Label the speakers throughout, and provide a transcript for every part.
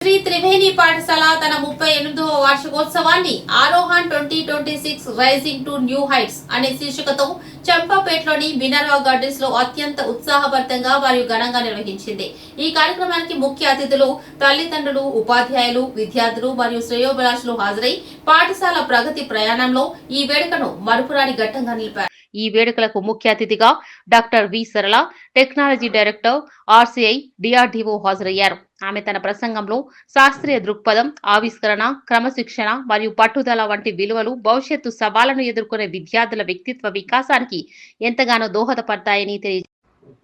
Speaker 1: శ్రీ త్రివేణి పాఠశాల తన 38వ వార్షికోత్సవాన్ని Aarohan 2026 rising to new heights అనే శీర్షికతో చంపాపేటలోని మినర్వా గార్డెన్స్ లో అత్యంత ఉత్సాహభరితంగా మరియు ఘనంగా నిర్వహించింది. ఈ కార్యక్రమానికి ముఖ్య అతిథులు, తల్లిదండ్రులు, ఉపాధ్యాయులు, విద్యార్థులు మరియు శ్రేయోభిలాషులు హాజరై పాఠశాల ప్రగతి ప్రయాణంలో ఈ వేడుకను మరుపురాని ఘట్టంగా నిలిపారు. ఈ వేడుకలకు ముఖ్య అతిథిగా డాక్టర్ వి సరళ, టెక్నాలజీ డైరెక్టర్, ఆర్సీఐ, డిఆర్డీఓ హాజరయ్యారు. ఆమె తన ప్రసంగంలో శాస్త్రీయ దృక్పథం, ఆవిష్కరణ, క్రమశిక్షణ మరియు పట్టుదల వంటి విలువలు భవిష్యత్తు సవాళ్లను ఎదుర్కొనే విద్యార్థుల వ్యక్తిత్వ వికాసానికి ఎంతగానో దోహదపడతాయని తెలియజేశారు.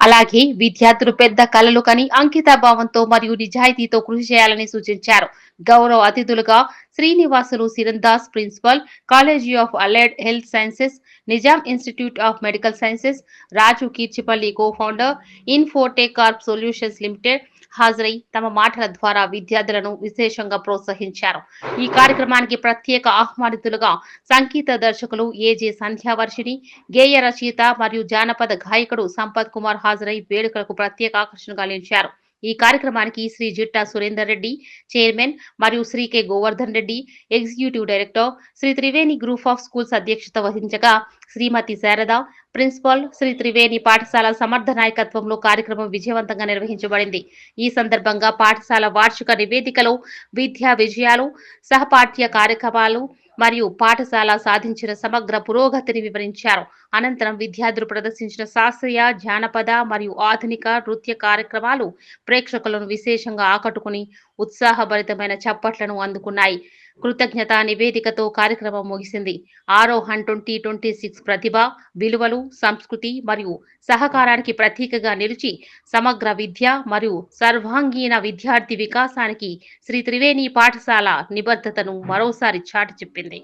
Speaker 1: అలాగే విద్యార్థులు పెద్ద కలలు కని అంకితభావంతో మరియు నిజాయితీతో కృషి చేయాలని సూచించారు. గౌరవ అతిథులుగా Srinivasulu Sirandas, principal, College of Allied Health Sciences, Nizam Institute of Medical Sciences, Raju Keerchipalli co-founder, Infotech Corp Solutions Limited హాజరై తమ మాటల ద్వారా విద్యార్థులను విశేషంగా ప్రోత్సహించారు. ఈ కార్యక్రమానికి ప్రత్యేక ఆహ్వానితులుగా సంగీత దర్శకులు ఏజే సంధ్యావర్షిణి, గేయ రచయిత మరియు జానపద గాయకుడు సంపత్ కుమార్ హాజరై వేడుకలకు ప్రత్యేక ఆకర్షణగా నిలిచారు. ఈ కార్యక్రమానికి శ్రీ జిట్టా సురేందర్ రెడ్డి, చైర్మన్, మరియు Shri K Govardhan Reddy, executive director, Shri Triveni group of schools అధ్యక్షత వహించగా శ్రీమతి శారద, ప్రిన్సిపల్, శ్రీ త్రివేణి పాఠశాల సమర్థ నాయకత్వంలో కార్యక్రమం విజయవంతంగా నిర్వహించబడింది. ఈ సందర్భంగా పాఠశాల వార్షిక నివేదికలో విద్యా విజయాలు, సహపాఠ్య కార్యక్రమాలు మరియు పాఠశాల సాధించిన సమగ్ర పురోగతిని వివరించారు. అనంతరం విద్యార్థులు ప్రదర్శించిన శాస్త్రీయ, జానపద మరియు ఆధునిక నృత్య కార్యక్రమాలు ప్రేక్షకులను విశేషంగా ఆకట్టుకుని ఉత్సాహభరితమైన చప్పట్లను అందుకున్నాయి. కృతజ్ఞతా నివేదికతో కార్యక్రమం ముగిసింది. ఆరోహణ్ 2026 ప్రతిభ, విలువలు, సంస్కృతి మరియు సహకారానికి ప్రతీకగా నిలిచి సమగ్ర విద్య మరియు సర్వాంగీణ విద్యార్థి వికాసానికి శ్రీ త్రివేణి పాఠశాల నిబద్ధతను మరోసారి చాటి చెప్పింది.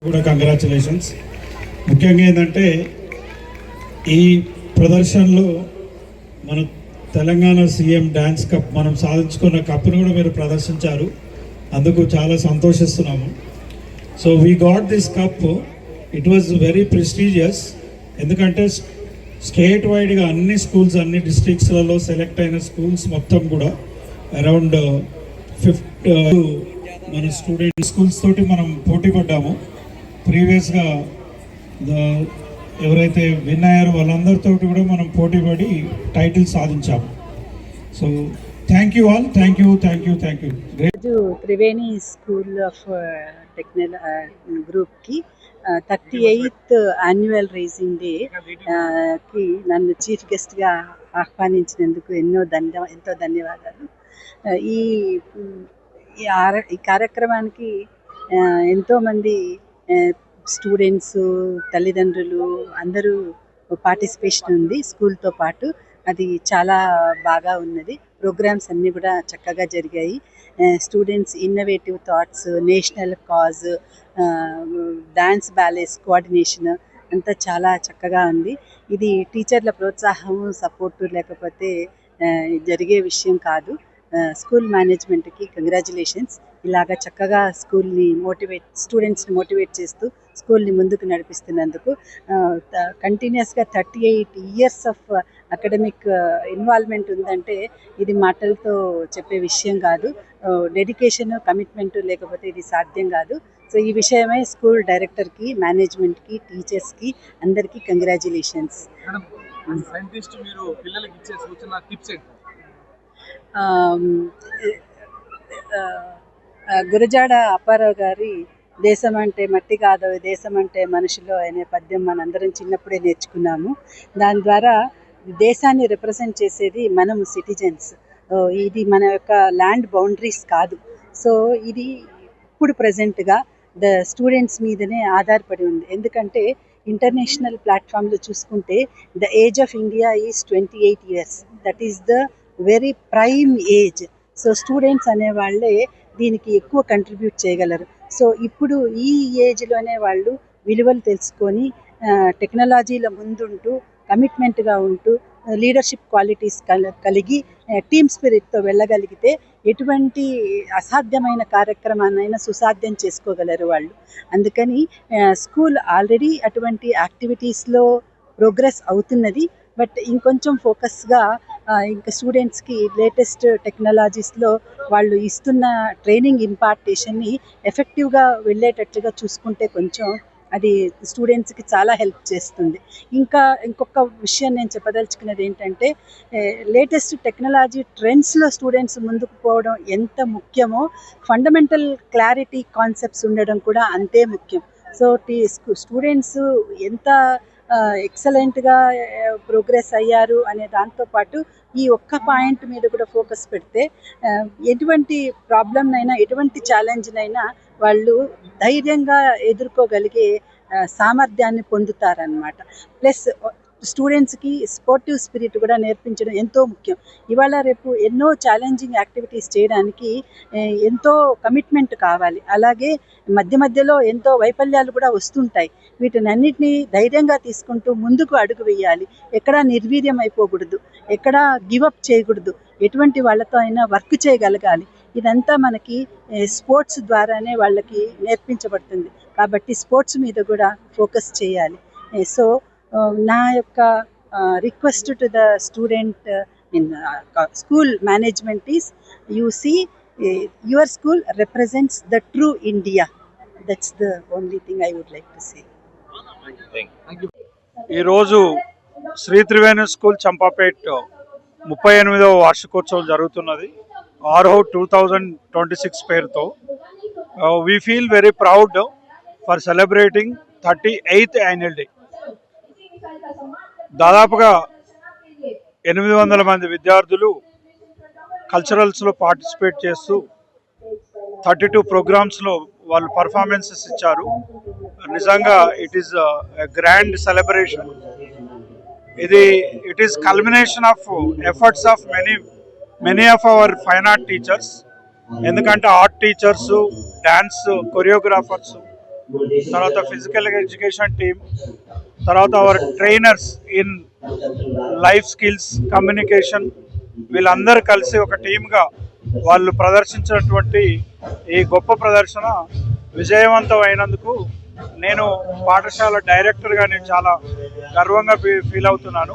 Speaker 2: కూడా కంగ్రాచులేషన్స్. ముఖ్యంగా ఏంటంటే ఈ ప్రదర్శనలో మన తెలంగాణ సీఎం డ్యాన్స్ కప్ మనం సాధించుకున్న కప్ను కూడా మీరు ప్రదర్శించారు, అందుకు చాలా సంతోషిస్తున్నాము. So we got this cup, it was very prestigious. ఎందుకంటే స్టేట్ వైడ్గా అన్ని స్కూల్స్ అన్ని డిస్ట్రిక్ట్స్లలో సెలెక్ట్ అయిన స్కూల్స్ మొత్తం కూడా అరౌండ్ 50 మన స్టూడెంట్ స్కూల్స్ తోటి మనం పోటీ పడ్డాము. ప్రీవియస్గా ఎవరైతే విన్ అయ్యారో వాళ్ళందరితో కూడా మనం పోటీ పడి టైటిల్ సాధించాము. So thank you all, thank you.
Speaker 3: Triveni School of గ్రూప్కి 38th యాన్యువల్ రైజింగ్ డే కి నన్ను చీఫ్ గెస్ట్గా ఆహ్వానించినందుకు ఎంతో ధన్యవాదాలు. ఈ కార్యక్రమానికి ఎంతోమంది స్టూడెంట్స్, తల్లిదండ్రులు అందరూ పార్టిసిపేషన్ ఉంది స్కూల్తో పాటు. అది చాలా బాగా ఉన్నది. ప్రోగ్రామ్స్ అన్నీ కూడా చక్కగా జరిగాయి. Students innovative thoughts, national cause, dance balance coordination అంతా చాలా చక్కగా ఉంది. ఇది టీచర్ల ప్రోత్సాహం సపోర్టు లేకపోతే జరిగే విషయం కాదు. స్కూల్ మేనేజ్మెంట్కి కంగ్రాచులేషన్స్. ఇలాగ చక్కగా స్టూడెంట్స్ని మోటివేట్ చేస్తూ స్కూల్ని ముందుకు నడిపిస్తున్నందుకు. కంటిన్యూస్గా 38 years ఆఫ్ అకాడమిక్ ఇన్వాల్వ్మెంట్ ఉందంటే ఇది మాటలతో చెప్పే విషయం కాదు. డెడికేషన్, కమిట్మెంట్ లేకపోతే ఇది సాధ్యం కాదు. సో ఈ విషయమై స్కూల్ డైరెక్టర్కి, మేనేజ్మెంట్కి, టీచర్స్కి అందరికీ కంగ్రాచులేషన్స్. గురజాడ అప్పారావు గారి దేశం అంటే మట్టి కాదు, దేశం అంటే మనుషులు అనే పద్యం మనందరం చిన్నప్పుడే నేర్చుకున్నాము. దాని ద్వారా దేశాన్ని రిప్రజెంట్ చేసేది మనం సిటిజన్స్. ఇది మన యొక్క ల్యాండ్ బౌండరీస్ కాదు. సో ఇది ఇప్పుడు ప్రజెంట్గా స్టూడెంట్స్ మీదనే ఆధారపడి ఉంది. ఎందుకంటే ఇంటర్నేషనల్ ప్లాట్ఫామ్లో చూసుకుంటే the age of India is 28 years. That is the very prime age. So students అనేవాళ్ళే దీనికి ఎక్కువ కంట్రిబ్యూట్ చేయగలరు. సో ఇప్పుడు ఈ ఏజ్లోనే వాళ్ళు విలువలు తెలుసుకొని టెక్నాలజీలో ముందుంటూ కమిట్మెంట్గా ఉంటూ లీడర్షిప్ క్వాలిటీస్ కలిగి టీమ్ స్పిరిట్తో వెళ్ళగలిగితే ఎటువంటి అసాధ్యమైన కార్యక్రమాన్నైనా సుసాధ్యం చేసుకోగలరు వాళ్ళు. అందుకని స్కూల్ ఆల్రెడీ అటువంటి యాక్టివిటీస్లో ప్రోగ్రెస్ అవుతున్నది. బట్ ఇంకొంచెం ఫోకస్గా ఇంకా స్టూడెంట్స్కి లేటెస్ట్ టెక్నాలజీస్లో వాళ్ళు ఇస్తున్న ట్రైనింగ్ ఇంపార్టేషన్ని ఎఫెక్టివ్గా వెళ్ళేటట్లుగా చూసుకుంటే కొంచెం అది స్టూడెంట్స్కి చాలా హెల్ప్ చేస్తుంది. ఇంకొక విషయం నేను చెప్పదలుచుకున్నది ఏంటంటే లేటెస్ట్ టెక్నాలజీ ట్రెండ్స్లో స్టూడెంట్స్ ముందుకు పోవడం ఎంత ముఖ్యమో ఫండమెంటల్ క్లారిటీ కాన్సెప్ట్స్ ఉండడం కూడా అంతే ముఖ్యం. సో స్టూడెంట్స్ ఎంత ఎక్సలెంట్గా ప్రోగ్రెస్ అయ్యారు అనే దాంతోపాటు ఈ ఒక్క పాయింట్ మీద కూడా ఫోకస్ పెడితే ఎటువంటి ప్రాబ్లంనైనా, ఎటువంటి ఛాలెంజ్నైనా వాళ్ళు ధైర్యంగా ఎదుర్కోగలిగే సామర్థ్యాన్ని పొందుతారనమాట. ప్లస్ స్టూడెంట్స్కి స్పోర్టివ్ స్పిరిట్ కూడా నేర్పించడం ఎంతో ముఖ్యం. ఇవాళ రేపు ఎన్నో ఛాలెంజింగ్ యాక్టివిటీస్ చేయడానికి ఎంతో కమిట్మెంట్ కావాలి. అలాగే మధ్యలో ఎంతో వైఫల్యాలు కూడా వస్తుంటాయి. వీటినన్నిటినీ ధైర్యంగా తీసుకుంటూ ముందుకు అడుగు వేయాలి. ఎక్కడా నిర్వీర్యం అయిపోకూడదు, ఎక్కడా గివప్ చేయకూడదు, ఎటువంటి వాళ్ళతో అయినా వర్క్ చేయగలగాలి. ఇదంతా మనకి స్పోర్ట్స్ ద్వారానే వాళ్ళకి నేర్పించబడుతుంది. కాబట్టి స్పోర్ట్స్ మీద కూడా ఫోకస్ చేయాలి. సో నా యొక్క request to the student in school management is you see your school represents the true India. That's the only thing I would like to say.
Speaker 4: ఈరోజు శ్రీ త్రివేణి స్కూల్ చంపాపేట్ 38వ వార్షికోత్సవం జరుగుతున్నది. ఆర్హో 2026 పేరుతో. We feel very proud for celebrating 38th annual day. దాదాపుగా 800 మంది విద్యార్థులు కల్చరల్స్లో participate చేస్తూ 32 ప్రోగ్రామ్స్లో వాళ్ళు పర్ఫార్మెన్సెస్ ఇచ్చారు. నిజంగా it is grand celebration. It is culmination of efforts of many of our fine art teachers. ఎందుకంటే ఆర్ట్ టీచర్స్, డ్యాన్స్ కొరియోగ్రాఫర్స్, తర్వాత ఫిజికల్ ఎడ్యుకేషన్ టీమ్, తర్వాత our trainers in life skills, communication, వీళ్ళందరూ కలిసి ఒక టీమ్గా వాళ్ళు ప్రదర్శించినటువంటి ఈ గొప్ప ప్రదర్శన విజయవంతం అయినందుకు నేను పాఠశాల డైరెక్టర్గా నేను చాలా గర్వంగా ఫీల్ అవుతున్నాను.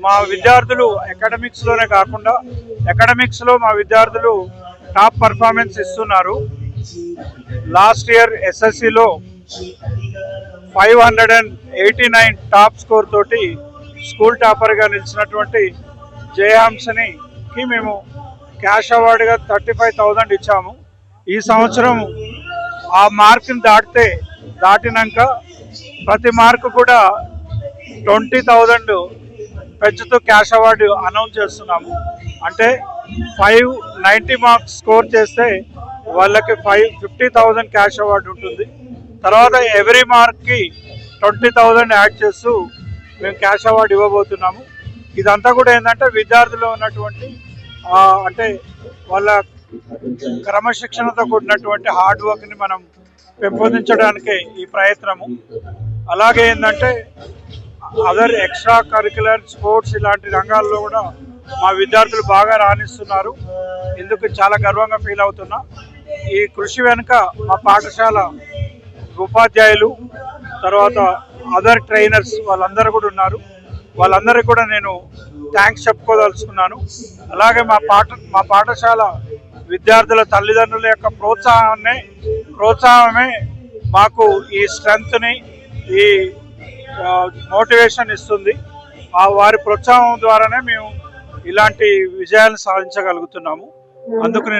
Speaker 4: మా విద్యార్థులు అకాడమిక్స్లోనే కాకుండా అకాడమిక్స్లో మా విద్యార్థులు టాప్ పర్ఫార్మెన్స్ ఇస్తున్నారు. లాస్ట్ ఇయర్ ఎస్ఎస్సిలో 589 టాప్ స్కోర్ తోటి స్కూల్ టాపర్గా నిలిచినటువంటి జయహంసకి మేము క్యాష్ అవార్డుగా 35,000 ఇచ్చాము. ఈ సంవత్సరం ఆ మార్కుని దాటినాక ప్రతి మార్కు కూడా 20,000 పెంచుతూ క్యాష్ అవార్డు అనౌన్స్ చేస్తున్నాము. అంటే 590 మార్క్స్ స్కోర్ చేస్తే వాళ్ళకి 50,000 క్యాష్ అవార్డు ఉంటుంది. తర్వాత ఎవ్రీ మార్క్కి 20,000 యాడ్ చేస్తూ మేము క్యాష్ అవార్డు ఇవ్వబోతున్నాము. ఇదంతా కూడా ఏంటంటే విద్యార్థుల్లో ఉన్నటువంటి అంటే వాళ్ళ క్రమశిక్షణతో కూడినటువంటి హార్డ్ వర్క్ని మనం పెంపొందించడానికే ఈ ప్రయత్నము. అలాగే ఏంటంటే అదర్ ఎక్స్ట్రా కరిక్యులర్ స్పోర్ట్స్ ఇలాంటి రంగాల్లో కూడా మా విద్యార్థులు బాగా రాణిస్తున్నారు. ఇందుకు చాలా గర్వంగా ఫీల్ అవుతున్నా. ఈ కృషి వెనుక మా పాఠశాల ఉపాధ్యాయులు, తర్వాత అదర్ ట్రైనర్స్ వాళ్ళందరూ కూడా ఉన్నారు. వాళ్ళందరికీ కూడా నేను థ్యాంక్స్ చెప్పుకోదలుచుకున్నాను. అలాగే మా పాఠశాల విద్యార్థుల తల్లిదండ్రుల యొక్క ప్రోత్సాహమే మాకు ఈ స్ట్రెంగ్త్ని, ఈ మోటివేషన్ ఇస్తుంది. వారి ప్రోత్సాహం ద్వారానే మేము ఇలాంటి విజయాలను సాధించగలుగుతున్నాము. అందుకు నేను